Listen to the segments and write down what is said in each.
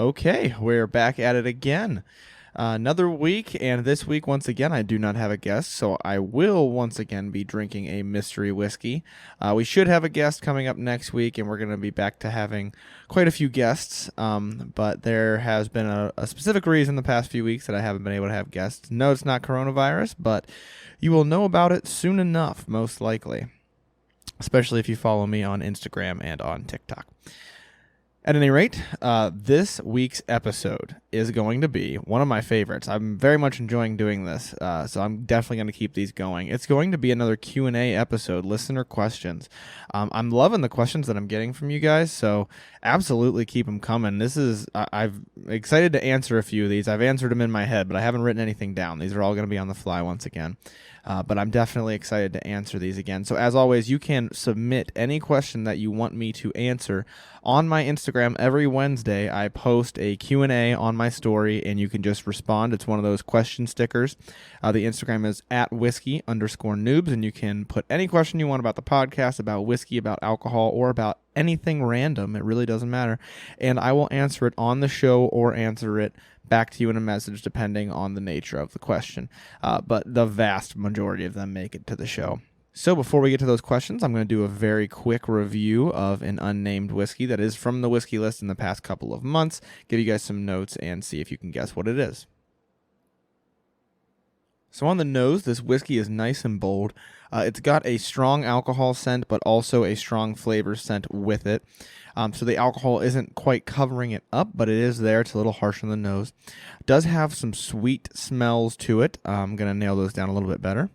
Okay, we're back at it again. Another week, and this week, once again, I do not have a guest, so I will once again be drinking a mystery whiskey. We should have a guest coming up next week, and we're going to be back to having quite a few guests, but there has been a specific reason the past few weeks that I haven't been able to have guests. No, it's not coronavirus, but you will know about it soon enough, most likely, especially if you follow me on Instagram and on TikTok. At any rate, this week's episode is going to be one of my favorites. I'm very much enjoying doing this, so I'm definitely going to keep these going. It's going to be another Q&A episode, listener questions. I'm loving the questions that I'm getting from you guys, so absolutely keep them coming. I'm excited to answer a few of these. I've answered them in my head, but I haven't written anything down. These are all going to be on the fly once again. But I'm definitely excited to answer these again. So as always, you can submit any question that you want me to answer on my Instagram. Every Wednesday, I post a Q&A on my story, and you can just respond. It's one of those question stickers. The Instagram is @whiskey_noobs, and you can put any question you want about the podcast, about whiskey, about alcohol, or about anything random. It really doesn't matter. And I will answer it on the show or answer it back to you in a message depending on the nature of the question. But the vast majority of them make it to the show. So before we get to those questions, I'm going to do a very quick review of an unnamed whiskey that is from the whiskey list in the past couple of months, give you guys some notes, and see if you can guess what it is. So on the nose, this whiskey is nice and bold. It's got a strong alcohol scent, but also a strong flavor scent with it. So the alcohol isn't quite covering it up, but it is there. It's a little harsh on the nose. It does have some sweet smells to it. I'm going to nail those down a little bit better.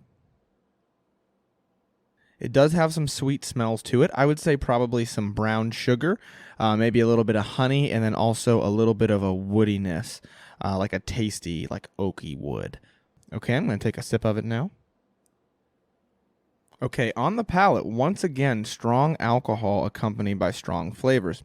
It does have some sweet smells to it. I would say probably some brown sugar, maybe a little bit of honey, and then also a little bit of a woodiness, like a tasty, like oaky wood. Okay, I'm going to take a sip of it now. Okay, on the palate, once again, strong alcohol accompanied by strong flavors.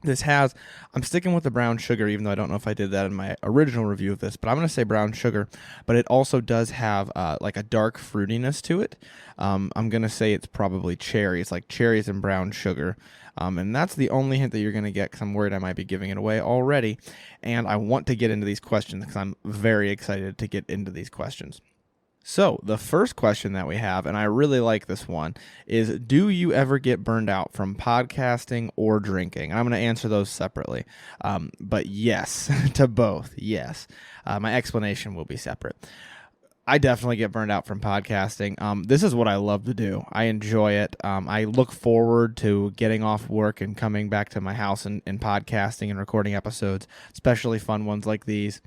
I'm sticking with the brown sugar, even though I don't know if I did that in my original review of this, but I'm going to say brown sugar, but it also does have like a dark fruitiness to it. I'm going to say it's probably cherries, like cherries and brown sugar. And that's the only hint that you're going to get, because I'm worried I might be giving it away already. And I want to get into these questions because I'm very excited to get into these questions. So the first question that we have, and I really like this one, is do you ever get burned out from podcasting or drinking? And I'm going to answer those separately. But yes, to both, yes. My explanation will be separate. I definitely get burned out from podcasting. This is what I love to do. I enjoy it. I look forward to getting off work and coming back to my house and podcasting and recording episodes, especially fun ones like these.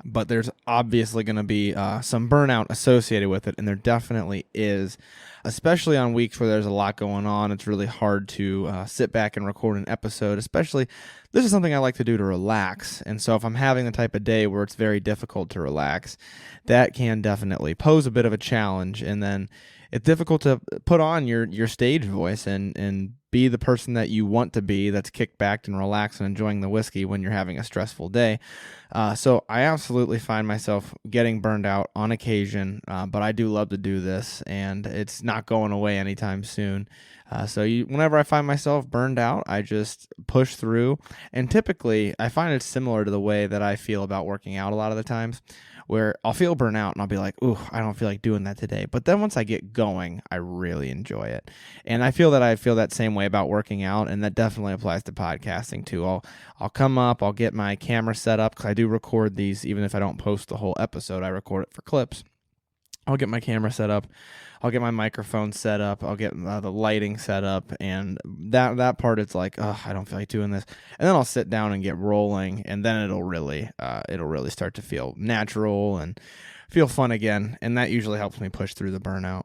But there's obviously going to be some burnout associated with it, and there definitely is, especially on weeks where there's a lot going on. It's really hard to sit back and record an episode, especially this is something I like to do to relax. And so if I'm having the type of day where it's very difficult to relax, that can definitely pose a bit of a challenge. And then it's difficult to put on your stage voice and be the person that you want to be, that's kicked back and relaxed and enjoying the whiskey when you're having a stressful day. So I absolutely find myself getting burned out on occasion, but I do love to do this, and it's not going away anytime soon. Whenever I find myself burned out, I just push through. And typically, I find it's similar to the way that I feel about working out a lot of the times, where I'll feel burnout and I'll be like, ooh, I don't feel like doing that today. But then once I get going, I really enjoy it. And I feel that same way about working out, and that definitely applies to podcasting too. I'll come up, I'll get my camera set up, because I do record these, even if I don't post the whole episode, I record it for clips. I'll get my camera set up, I'll get my microphone set up, I'll get the lighting set up, and that part, it's like, oh, I don't feel like doing this. And then I'll sit down and get rolling, and then it'll really start to feel natural and feel fun again, and that usually helps me push through the burnout.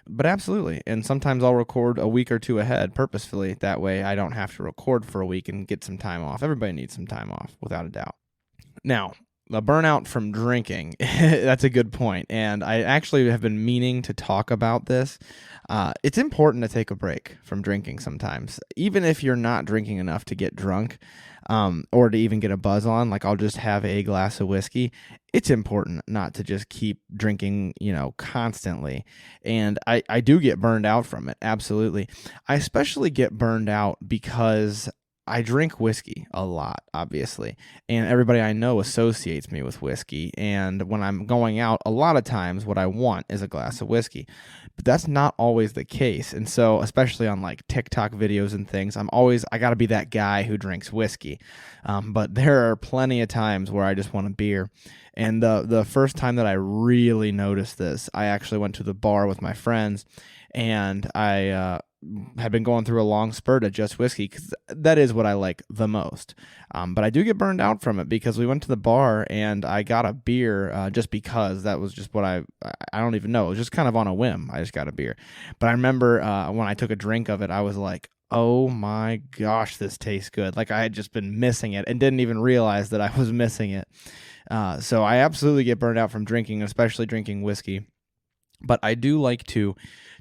But absolutely, and sometimes I'll record a week or two ahead purposefully. That way I don't have to record for a week and get some time off. Everybody needs some time off, without a doubt. Now, the burnout from drinking, that's a good point. And I actually have been meaning to talk about this. It's important to take a break from drinking sometimes, even if you're not drinking enough to get drunk, or to even get a buzz on. Like, I'll just have a glass of whiskey. It's important not to just keep drinking, constantly. And I do get burned out from it. Absolutely. I especially get burned out because I drink whiskey a lot, obviously, and everybody I know associates me with whiskey. And when I'm going out, a lot of times what I want is a glass of whiskey, but that's not always the case. And so, especially on like TikTok videos and things, I got to be that guy who drinks whiskey. But there are plenty of times where I just want a beer. And the first time that I really noticed this, I actually went to the bar with my friends, and I had been going through a long spurt of just whiskey because that is what I like the most. But I do get burned out from it because we went to the bar and I got a beer just because that was just what I don't even know. It was just kind of on a whim. I just got a beer. But I remember when I took a drink of it, I was like, oh my gosh, this tastes good. Like I had just been missing it and didn't even realize that I was missing it. So I absolutely get burned out from drinking, especially drinking whiskey. But I do like to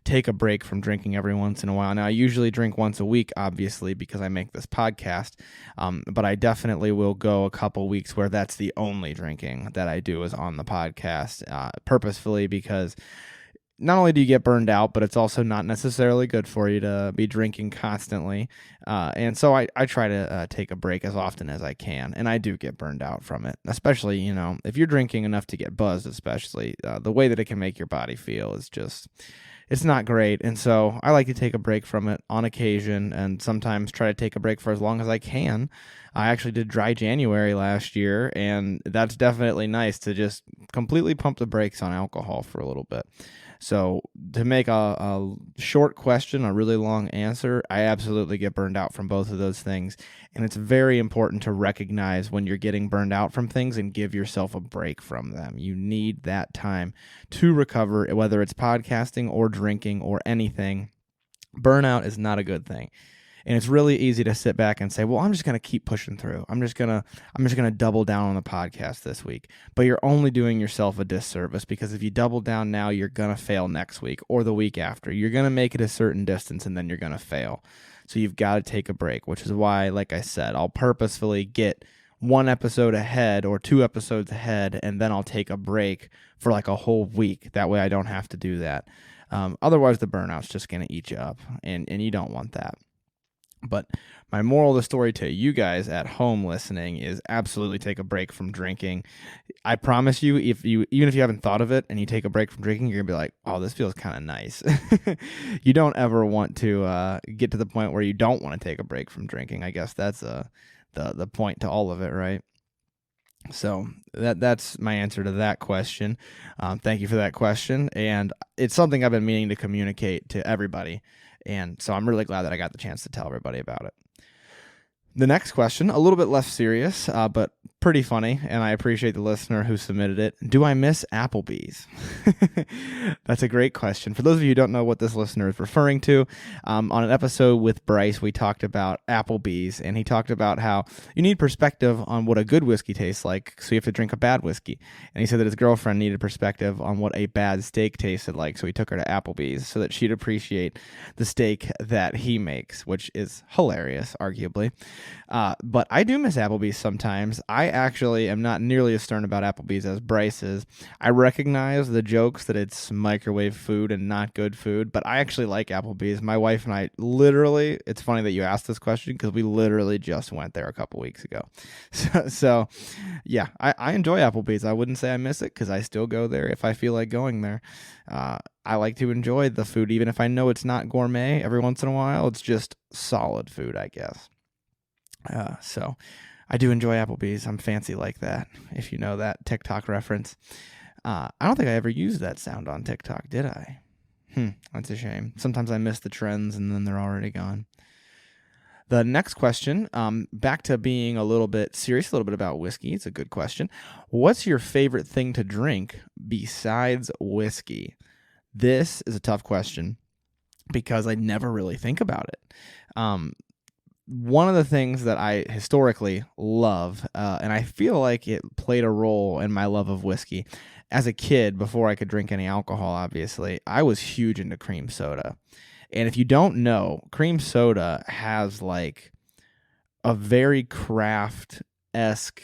take a break from drinking every once in a while. Now, I usually drink once a week, obviously, because I make this podcast. But I definitely will go a couple weeks where that's the only drinking that I do is on the podcast, purposefully, because not only do you get burned out, but it's also not necessarily good for you to be drinking constantly. And so I try to take a break as often as I can, and I do get burned out from it, especially, if you're drinking enough to get buzzed, especially the way that it can make your body feel is just, it's not great. And so I like to take a break from it on occasion and sometimes try to take a break for as long as I can. I actually did dry January last year, and that's definitely nice to just completely pump the brakes on alcohol for a little bit. So to make a short question, a really long answer, I absolutely get burned out from both of those things. And it's very important to recognize when you're getting burned out from things and give yourself a break from them. You need that time to recover, whether it's podcasting or drinking or anything. Burnout is not a good thing. And it's really easy to sit back and say, well, I'm just going to keep pushing through. I'm just going to double down on the podcast this week. But you're only doing yourself a disservice, because if you double down now, you're going to fail next week or the week after. You're going to make it a certain distance and then you're going to fail. So you've got to take a break, which is why, like I said, I'll purposefully get one episode ahead or 2 episodes ahead, and then I'll take a break for like a whole week. That way I don't have to do that. Otherwise, the burnout's just going to eat you up, and you don't want that. But my moral of the story to you guys at home listening is absolutely take a break from drinking. I promise you, even if you haven't thought of it and you take a break from drinking, you're going to be like, oh, this feels kind of nice. You don't ever want to get to the point where you don't want to take a break from drinking. I guess that's the point to all of it, right? So that's my answer to that question. Thank you for that question. And it's something I've been meaning to communicate to everybody. And so I'm really glad that I got the chance to tell everybody about it. The next question, a little bit less serious, but pretty funny, and I appreciate the listener who submitted it. Do I miss Applebee's? That's a great question. For those of you who don't know what this listener is referring to, on an episode with Bryce, we talked about Applebee's, and he talked about how you need perspective on what a good whiskey tastes like, so you have to drink a bad whiskey. And he said that his girlfriend needed perspective on what a bad steak tasted like, so he took her to Applebee's so that she'd appreciate the steak that he makes, which is hilarious, arguably. But I do miss Applebee's sometimes. I actually am not nearly as stern about Applebee's as Bryce is. I recognize the jokes that it's microwave food and not good food, but I actually like Applebee's. My wife and I literally, it's funny that you asked this question because we literally just went there a couple weeks ago. So yeah, I enjoy Applebee's. I wouldn't say I miss it because I still go there if I feel like going there. I like to enjoy the food, even if I know it's not gourmet. Every once in a while, it's just solid food, I guess. So I do enjoy Applebee's. I'm fancy like that, if you know that TikTok reference. I don't think I ever used that sound on TikTok, did I? That's a shame. Sometimes I miss the trends and then they're already gone. The next question, back to being a little bit serious, a little bit about whiskey. It's a good question. What's your favorite thing to drink besides whiskey? This is a tough question because I never really think about it. One of the things that I historically love, and I feel like it played a role in my love of whiskey, as a kid, before I could drink any alcohol, obviously, I was huge into cream soda. And if you don't know, cream soda has like a very craft-esque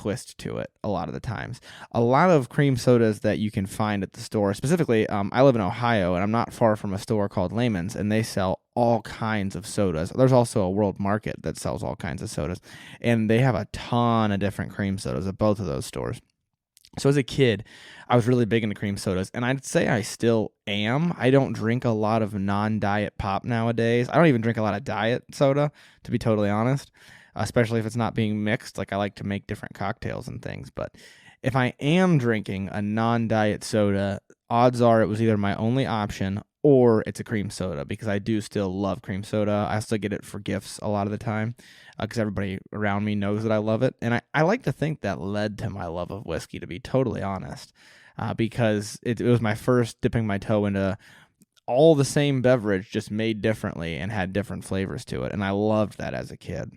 twist to it a lot of the times. A lot of cream sodas that you can find at the store, specifically, I live in Ohio, and I'm not far from a store called Lehman's, and they sell all kinds of sodas. There's also a World Market that sells all kinds of sodas, and they have a ton of different cream sodas at both of those stores. So as a kid, I was really big into cream sodas, and I'd say I still am. I don't drink a lot of non-diet pop nowadays. I don't even drink a lot of diet soda, to be totally honest, especially if it's not being mixed. Like, I like to make different cocktails and things, but if I am drinking a non-diet soda, odds are it was either my only option or it's a cream soda, because I do still love cream soda. I still get it for gifts a lot of the time because everybody around me knows that I love it. And I like to think that led to my love of whiskey, to be totally honest, because it was my first dipping my toe into all the same beverage, just made differently and had different flavors to it. And I loved that as a kid.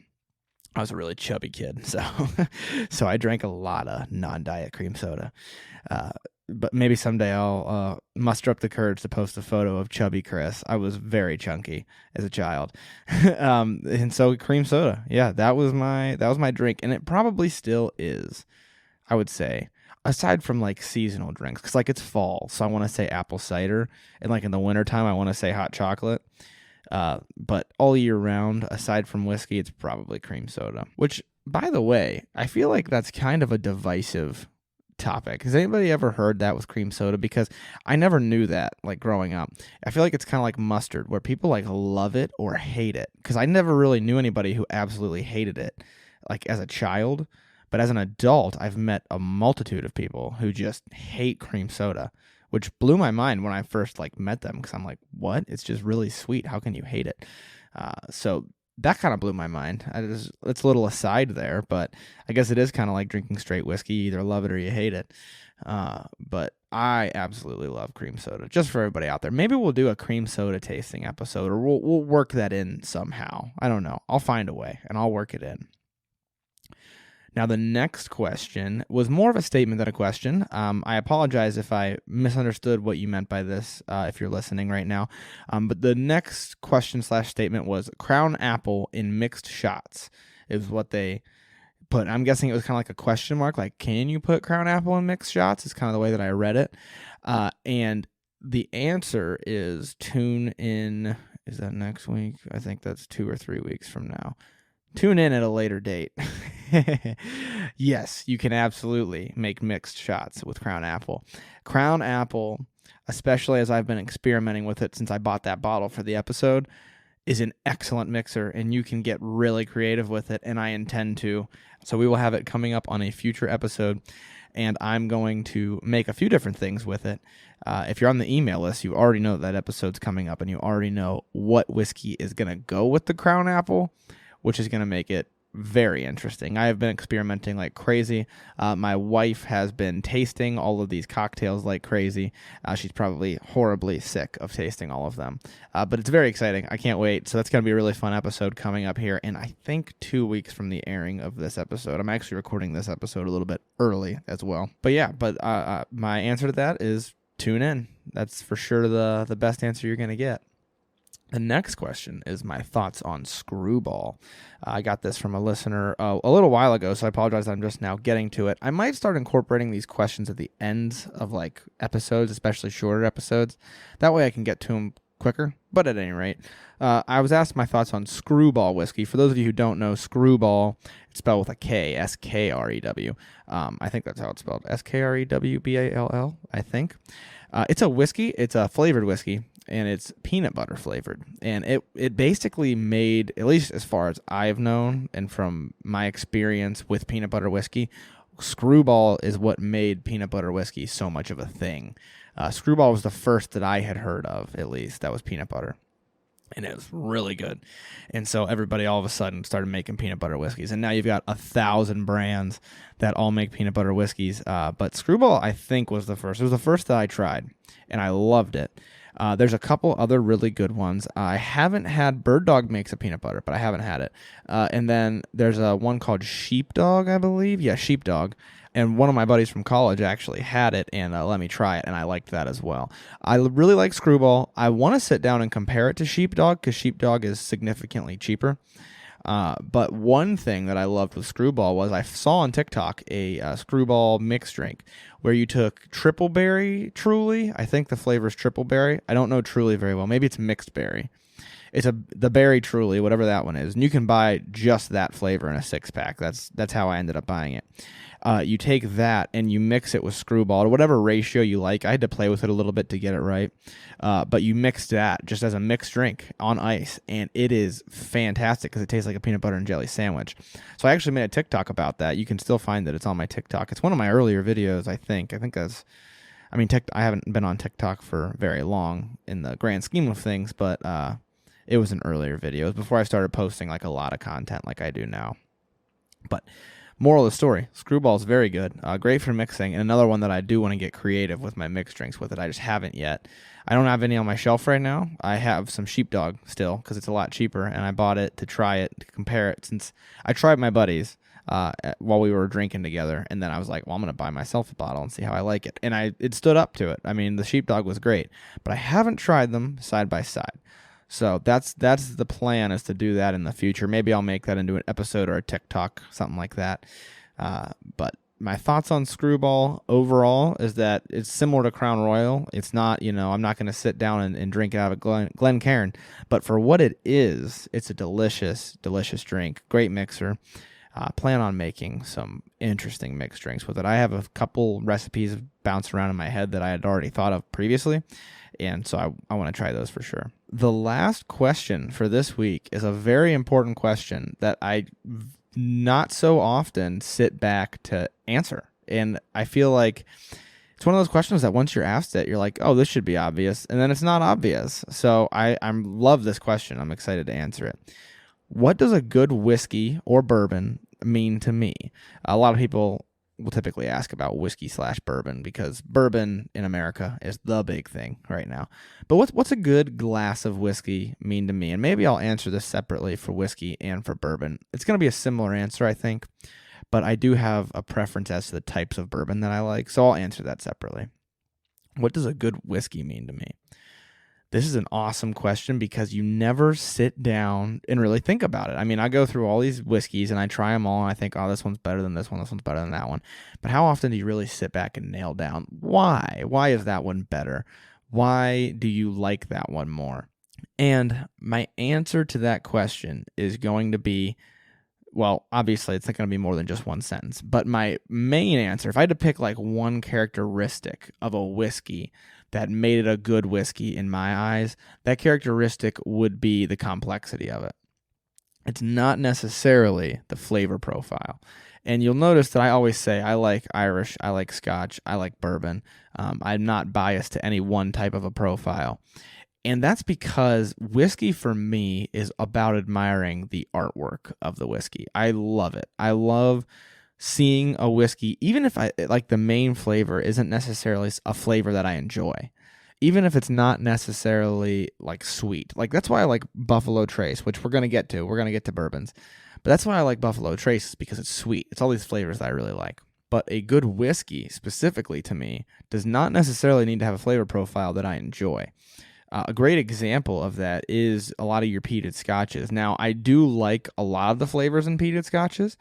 I was a really chubby kid, so I drank a lot of non-diet cream soda. But maybe someday I'll muster up the courage to post a photo of chubby Chris. I was very chunky as a child. And so cream soda, yeah, that was my drink, and it probably still is, I would say, aside from like seasonal drinks, because like it's fall, so I want to say apple cider, and like in the wintertime I want to say hot chocolate. But all year round, aside from whiskey, it's probably cream soda, which, by the way, I feel like that's kind of a divisive topic. Has anybody ever heard that with cream soda? Because I never knew that, like, growing up. I feel like it's kind of like mustard, where people like love it or hate it, because I never really knew anybody who absolutely hated it, like as a child. But as an adult, I've met a multitude of people who just hate cream soda, which blew my mind when I first like met them, because I'm like, what? It's just really sweet. How can you hate it? So that kind of blew my mind. It's a little aside there, but I guess it is kind of like drinking straight whiskey. You either love it or you hate it. But I absolutely love cream soda. Just for everybody out there, maybe we'll do a cream soda tasting episode, or we'll work that in somehow. I don't know. I'll find a way, and I'll work it in. Now, the next question was more of a statement than a question. I apologize if I misunderstood what you meant by this, if you're listening right now. But the next question/statement was Crown Apple in mixed shots is what they put. I'm guessing it was kind of like a question mark, like, can you put Crown Apple in mixed shots? Is kind of the way that I read it. And the answer is tune in. Is that next week? I think that's 2 or 3 weeks from now. Tune in at a later date. Yes, you can absolutely make mixed shots with Crown Apple. Crown Apple, especially as I've been experimenting with it since I bought that bottle for the episode, is an excellent mixer, and you can get really creative with it, and I intend to. So we will have it coming up on a future episode, and I'm going to make a few different things with it. If you're on the email list, you already know that episode's coming up, and you already know what whiskey is going to go with the Crown Apple, which is going to make it very interesting. I have been experimenting like crazy. My wife has been tasting all of these cocktails like crazy. She's probably horribly sick of tasting all of them. But it's very exciting. I can't wait. So that's going to be a really fun episode coming up here in, I think, 2 weeks from the airing of this episode. I'm actually recording this episode a little bit early as well. But yeah, my answer to that is tune in. That's for sure the best answer you're going to get. The next question is my thoughts on Skrewball. I got this from a listener a little while ago, so I apologize. I'm just now getting to it. I might start incorporating these questions at the ends of like episodes, especially shorter episodes. That way I can get to them quicker. But at any rate, I was asked my thoughts on Skrewball whiskey. For those of you who don't know, Skrewball, it's spelled with a K, S-K-R-E-W. I think that's how it's spelled, S-K-R-E-W-B-A-L-L, I think. It's a whiskey. It's a flavored whiskey, and it's peanut butter flavored. And it basically made, at least as far as I've known and from my experience with peanut butter whiskey, Skrewball is what made peanut butter whiskey so much of a thing. Skrewball was the first that I had heard of, at least, that was peanut butter. And it was really good. And so everybody all of a sudden started making peanut butter whiskeys. And now you've got 1,000 brands that all make peanut butter whiskeys. But Skrewball, I think, was the first. It was the first that I tried, and I loved it. There's a couple other really good ones. I haven't had Bird Dog makes a peanut butter, but I haven't had it. And then there's one called Sheepdog, I believe. Yeah, Sheepdog. And one of my buddies from college actually had it and let me try it, and I liked that as well. I really like Skrewball. I want to sit down and compare it to Sheepdog because Sheepdog is significantly cheaper. But one thing that I loved with Skrewball was I saw on TikTok a Skrewball mixed drink where you took triple berry Truly. I think the flavor is triple berry. I don't know Truly very well. Maybe it's mixed berry. It's the berry Truly, whatever that one is, and you can buy just that flavor in a 6-pack. That's how I ended up buying it. You take that and you mix it with Skrewball to whatever ratio you like. I had to play with it a little bit to get it right, but you mix that just as a mixed drink on ice, and it is fantastic because it tastes like a peanut butter and jelly sandwich. So I actually made a TikTok about that. You can still find it. It's on my TikTok. It's one of my earlier videos, I think. I haven't been on TikTok for very long in the grand scheme of things, but it was an earlier video. It was before I started posting like a lot of content like I do now. But moral of the story, Skrewball is very good. Great for mixing. And another one that I do want to get creative with my mixed drinks with it. I just haven't yet. I don't have any on my shelf right now. I have some Sheepdog still because it's a lot cheaper. And I bought it to try it, to compare it, since I tried my buddies while we were drinking together. And then I was like, well, I'm going to buy myself a bottle and see how I like it. And it stood up to it. I mean, the Sheepdog was great. But I haven't tried them side by side. So that's the plan, is to do that in the future. Maybe I'll make that into an episode or a TikTok, something like that. But my thoughts on Skrewball overall is that it's similar to Crown Royal. It's not, I'm not going to sit down and drink it out of a Glencairn. But for what it is, it's a delicious, delicious drink. Great mixer. Plan on making some interesting mixed drinks with it. I have a couple recipes bouncing around in my head that I had already thought of previously. And so I want to try those for sure. The last question for this week is a very important question that I not so often sit back to answer. And I feel like it's one of those questions that once you're asked it, you're like, oh, this should be obvious. And then it's not obvious. So I love this question. I'm excited to answer it. What does a good whiskey or bourbon mean to me? A lot of people will typically ask about whiskey/bourbon because bourbon in America is the big thing right now. But what's a good glass of whiskey mean to me? And maybe I'll answer this separately for whiskey and for bourbon. It's going to be a similar answer, I think, but I do have a preference as to the types of bourbon that I like, so I'll answer that separately. What does a good whiskey mean to me? This is an awesome question because you never sit down and really think about it. I mean, I go through all these whiskeys and I try them all and I think, oh, this one's better than this one's better than that one. But how often do you really sit back and nail down why? Why is that one better? Why do you like that one more? And my answer to that question is going to be, well, obviously it's not going to be more than just one sentence, but my main answer, if I had to pick like one characteristic of a whiskey that made it a good whiskey in my eyes, that characteristic would be the complexity of it. It's not necessarily the flavor profile. And you'll notice that I always say I like Irish, I like Scotch, I like bourbon. I'm not biased to any one type of a profile. And that's because whiskey for me is about admiring the artwork of the whiskey. I love it. I love seeing a whiskey, even if the main flavor isn't necessarily a flavor that I enjoy, even if it's not necessarily like sweet. Like that's why I like Buffalo Trace, which we're going to get to. We're going to get to bourbons. But that's why I like Buffalo Trace, is because it's sweet. It's all these flavors that I really like. But a good whiskey, specifically to me, does not necessarily need to have a flavor profile that I enjoy. A great example of that is a lot of your peated scotches. Now, I do like a lot of the flavors in peated scotches,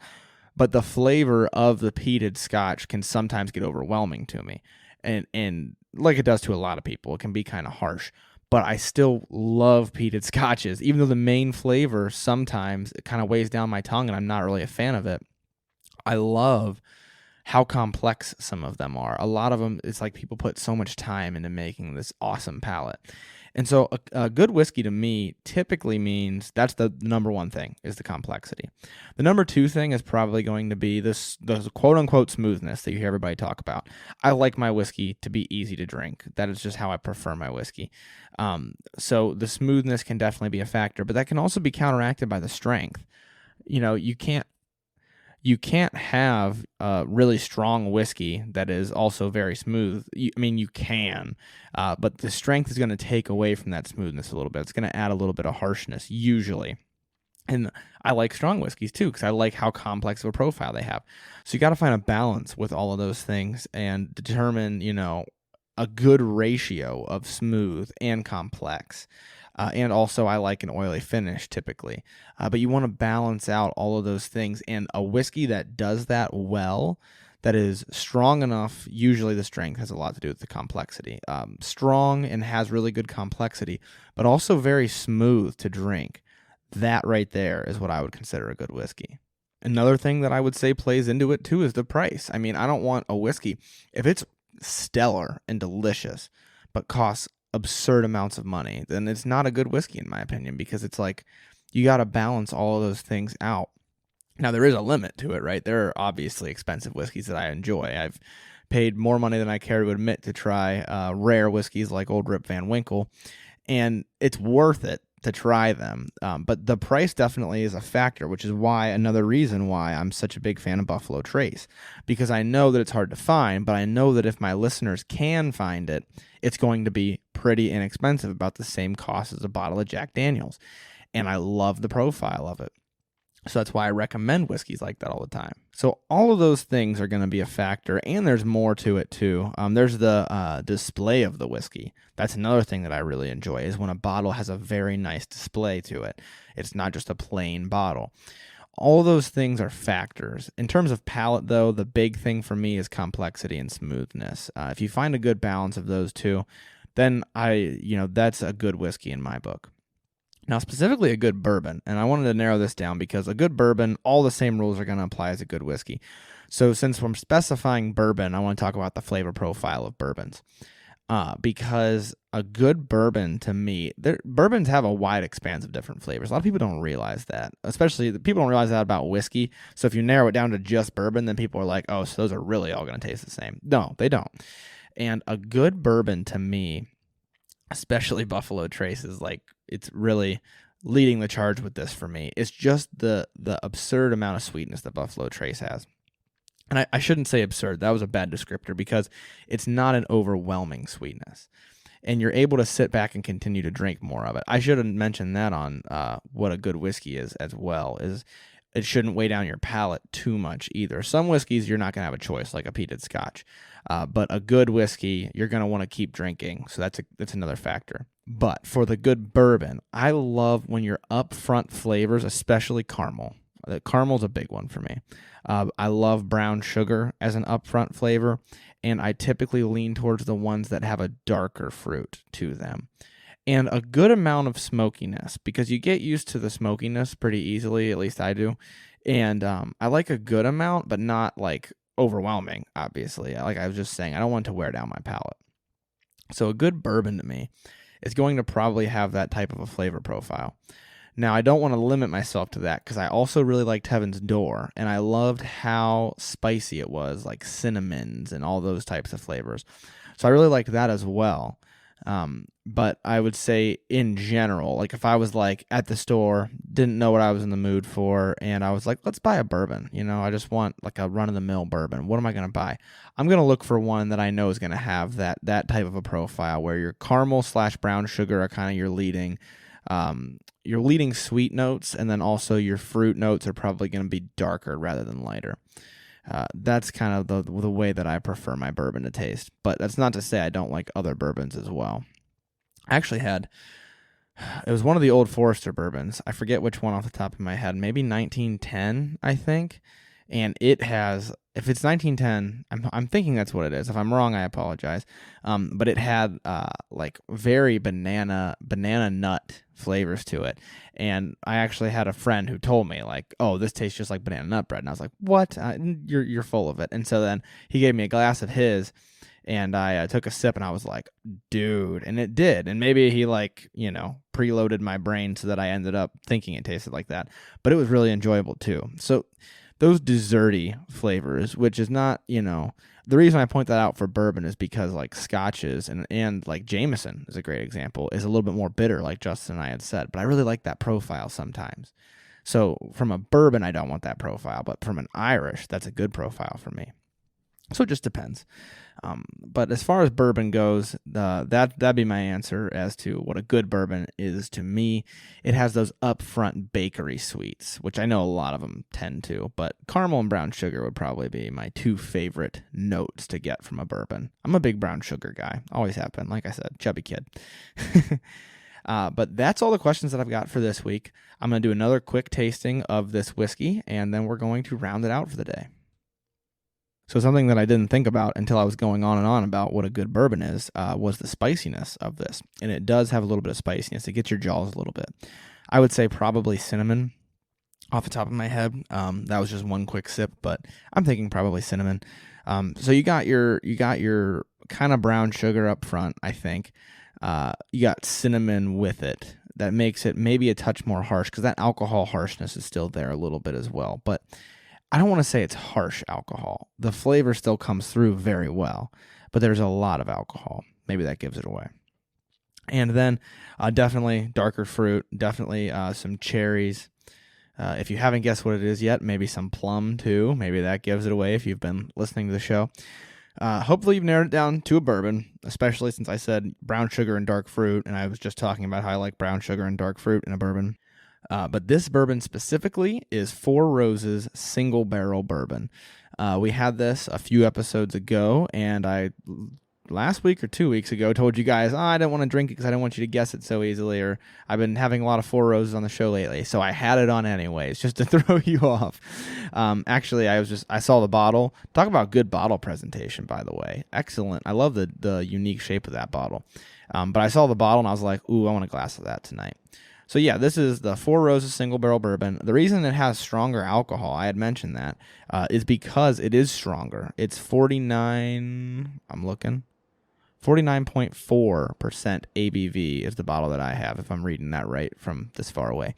but the flavor of the peated scotch can sometimes get overwhelming to me. And like it does to a lot of people, it can be kind of harsh. But I still love peated scotches, even though the main flavor sometimes it kind of weighs down my tongue and I'm not really a fan of it. I love how complex some of them are. A lot of them, it's like people put so much time into making this awesome palate. And so a good whiskey to me typically means that's the number one thing, is the complexity. The number two thing is probably going to be the quote-unquote smoothness that you hear everybody talk about. I like my whiskey to be easy to drink. That is just how I prefer my whiskey. So the smoothness can definitely be a factor, but that can also be counteracted by the strength. You can't have a really strong whiskey that is also very smooth. You can, but the strength is going to take away from that smoothness a little bit. It's going to add a little bit of harshness, usually. And I like strong whiskeys, too, because I like how complex of a profile they have. So you got to find a balance with all of those things and determine, a good ratio of smooth and complex. And also I like an oily finish typically. But you want to balance out all of those things. And a whiskey that does that well, that is strong enough, usually the strength has a lot to do with the complexity. Strong and has really good complexity, but also very smooth to drink. That right there is what I would consider a good whiskey. Another thing that I would say plays into it too is the price. I mean, I don't want a whiskey, if it's stellar and delicious, but costs absurd amounts of money, then it's not a good whiskey in my opinion, because it's like you got to balance all of those things out. Now, there is a limit to it, right? There are obviously expensive whiskeys that I enjoy. I've paid more money than I care to admit to try rare whiskeys like Old Rip Van Winkle, and it's worth it to try them. But the price definitely is a factor, which is why another reason why I'm such a big fan of Buffalo Trace, because I know that it's hard to find, but I know that if my listeners can find it, it's going to be pretty inexpensive, about the same cost as a bottle of Jack Daniels. And I love the profile of it. So that's why I recommend whiskeys like that all the time. So all of those things are going to be a factor, and there's more to it too. There's the display of the whiskey. That's another thing that I really enjoy, is when a bottle has a very nice display to it. It's not just a plain bottle. All those things are factors. In terms of palate, though, the big thing for me is complexity and smoothness. If you find a good balance of those two, then that's a good whiskey in my book. Now, specifically a good bourbon, and I wanted to narrow this down because a good bourbon, all the same rules are going to apply as a good whiskey. So since we're specifying bourbon, I want to talk about the flavor profile of bourbons. Because a good bourbon, to me, bourbons have a wide expanse of different flavors. A lot of people don't realize that, especially the people don't realize that about whiskey. So if you narrow it down to just bourbon, then people are like, oh, so those are really all going to taste the same. No, they don't. And a good bourbon, to me, especially Buffalo Trace, is like, it's really leading the charge with this for me. It's just the absurd amount of sweetness that Buffalo Trace has. And I shouldn't say absurd. That was a bad descriptor, because it's not an overwhelming sweetness. And you're able to sit back and continue to drink more of it. I should have mentioned that on what a good whiskey is as well, is it shouldn't weigh down your palate too much either. Some whiskeys, you're not going to have a choice, like a peated scotch. But a good whiskey, you're going to want to keep drinking. So that's another factor. But for the good bourbon, I love when you're upfront flavors, especially caramel. The caramel's a big one for me. I love brown sugar as an upfront flavor, and I typically lean towards the ones that have a darker fruit to them. And a good amount of smokiness, because you get used to the smokiness pretty easily, at least I do. And I like a good amount, but not like overwhelming, obviously. Like I was just saying, I don't want it to wear down my palate. So a good bourbon to me is going to probably have that type of a flavor profile. Now, I don't want to limit myself to that, because I also really liked Heaven's Door, and I loved how spicy it was, like cinnamons and all those types of flavors. So I really liked that as well. But I would say in general, like if I was like at the store, didn't know what I was in the mood for, and I was like, let's buy a bourbon. I just want like a run-of-the-mill bourbon. What am I going to buy? I'm going to look for one that I know is going to have that type of a profile, where your caramel/brown sugar are kind of your leading sweet notes, and then also your fruit notes are probably going to be darker rather than lighter. That's kind of the way that I prefer my bourbon to taste. But that's not to say I don't like other bourbons as well. I actually it was one of the Old Forester bourbons. I forget which one off the top of my head. Maybe 1910, I think. And it has, if it's 1910, I'm thinking that's what it is. If I'm wrong, I apologize. But it had like very banana nut flavors to it. And I actually had a friend who told me like, oh, this tastes just like banana nut bread. And I was like, what? You're full of it. And so then he gave me a glass of his, and I took a sip, and I was like, dude. And it did. And maybe he preloaded my brain so that I ended up thinking it tasted like that. But it was really enjoyable too. So those desserty flavors, which is not, the reason I point that out for bourbon is because like scotches and like Jameson is a great example, is a little bit more bitter, like Justin and I had said, but I really like that profile sometimes. So from a bourbon, I don't want that profile, but from an Irish, that's a good profile for me. So it just depends. But as far as bourbon goes, that'd be my answer as to what a good bourbon is to me. It has those upfront bakery sweets, which I know a lot of them tend to, but caramel and brown sugar would probably be my two favorite notes to get from a bourbon. I'm a big brown sugar guy. Always have been. Like I said, chubby kid. But that's all the questions that I've got for this week. I'm going to do another quick tasting of this whiskey, and then we're going to round it out for the day. So something that I didn't think about until I was going on and on about what a good bourbon is was the spiciness of this. And it does have a little bit of spiciness. It gets your jaws a little bit. I would say probably cinnamon off the top of my head. That was just one quick sip, but I'm thinking probably cinnamon. So you got your kind of brown sugar up front, I think. You got cinnamon with it. That makes it maybe a touch more harsh because that alcohol harshness is still there a little bit as well. But I don't want to say it's harsh alcohol. The flavor still comes through very well, but there's a lot of alcohol. Maybe that gives it away. And then definitely darker fruit, definitely some cherries. If you haven't guessed what it is yet, maybe some plum too. Maybe that gives it away if you've been listening to the show. Hopefully you've narrowed it down to a bourbon, especially since I said brown sugar and dark fruit, and I was just talking about how I like brown sugar and dark fruit in a bourbon. But this bourbon specifically is Four Roses Single Barrel Bourbon. We had this a few episodes ago, and I last week or 2 weeks ago told you guys, I didn't want to drink it because I didn't want you to guess it so easily, or I've been having a lot of Four Roses on the show lately, so I had it on anyways, just to throw you off. Actually, I saw the bottle. Talk about good bottle presentation, by the way. Excellent. I love the unique shape of that bottle. But I saw the bottle, and I was like, ooh, I want a glass of that tonight. So yeah, this is the Four Roses Single Barrel Bourbon. The reason it has stronger alcohol, I had mentioned that, is because it is stronger. It's 49.4% ABV is the bottle that I have, if I'm reading that right from this far away.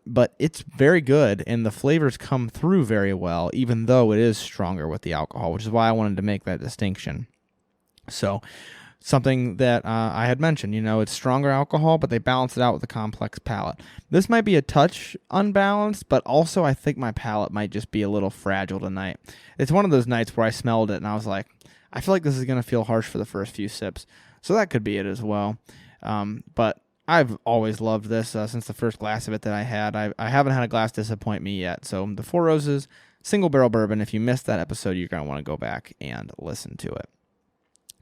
But it's very good, and the flavors come through very well, even though it is stronger with the alcohol, which is why I wanted to make that distinction. So something that I had mentioned, it's stronger alcohol, but they balance it out with a complex palate. This might be a touch unbalanced, but also I think my palate might just be a little fragile tonight. It's one of those nights where I smelled it and I was like, I feel like this is going to feel harsh for the first few sips. So that could be it as well. But I've always loved this since the first glass of it that I had. I haven't had a glass disappoint me yet. So the Four Roses Single Barrel Bourbon, if you missed that episode, you're going to want to go back and listen to it.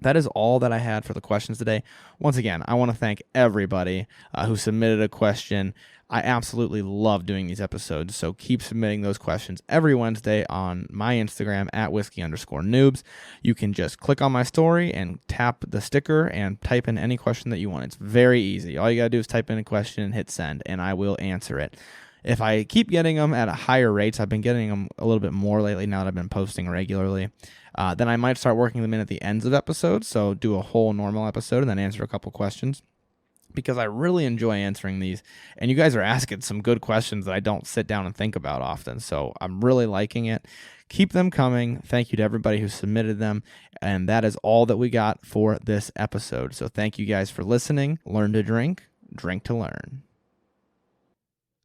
That is all that I had for the questions today. Once again, I want to thank everybody who submitted a question. I absolutely love doing these episodes, so keep submitting those questions every Wednesday on my Instagram at whiskey_noobs. You can just click on my story and tap the sticker and type in any question that you want. It's very easy. All you got to do is type in a question and hit send, and I will answer it. If I keep getting them at a higher rates, I've been getting them a little bit more lately now that I've been posting regularly, then I might start working them in at the ends of episodes, so do a whole normal episode and then answer a couple questions, because I really enjoy answering these, and you guys are asking some good questions that I don't sit down and think about often, so I'm really liking it. Keep them coming. Thank you to everybody who submitted them, and that is all that we got for this episode. So thank you guys for listening. Learn to drink, drink to learn.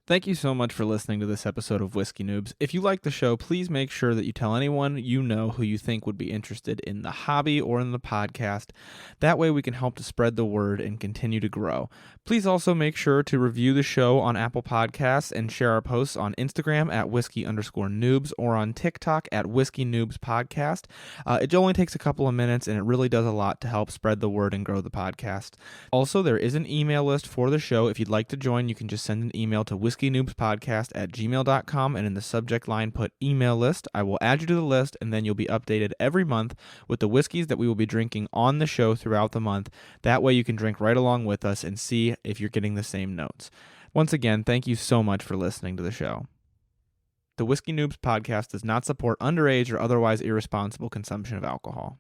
Thank you so much for listening to this episode of Whiskey Noobs. If you like the show, please make sure that you tell anyone you know who you think would be interested in the hobby or in the podcast. That way we can help to spread the word and continue to grow. Please also make sure to review the show on Apple Podcasts and share our posts on Instagram at whiskey_noobs or on TikTok at Whiskey Noobs Podcast. It only takes a couple of minutes, and it really does a lot to help spread the word and grow the podcast. Also, there is an email list for the show. If you'd like to join, you can just send an email to whiskeynoobspodcast@gmail.com, and in the subject line put email list. I will add you to the list, and then you'll be updated every month with the whiskeys that we will be drinking on the show throughout the month. That way you can drink right along with us and see if you're getting the same notes. Once again, thank you so much for listening to the show. The Whiskey Noobs Podcast does not support underage or otherwise irresponsible consumption of alcohol.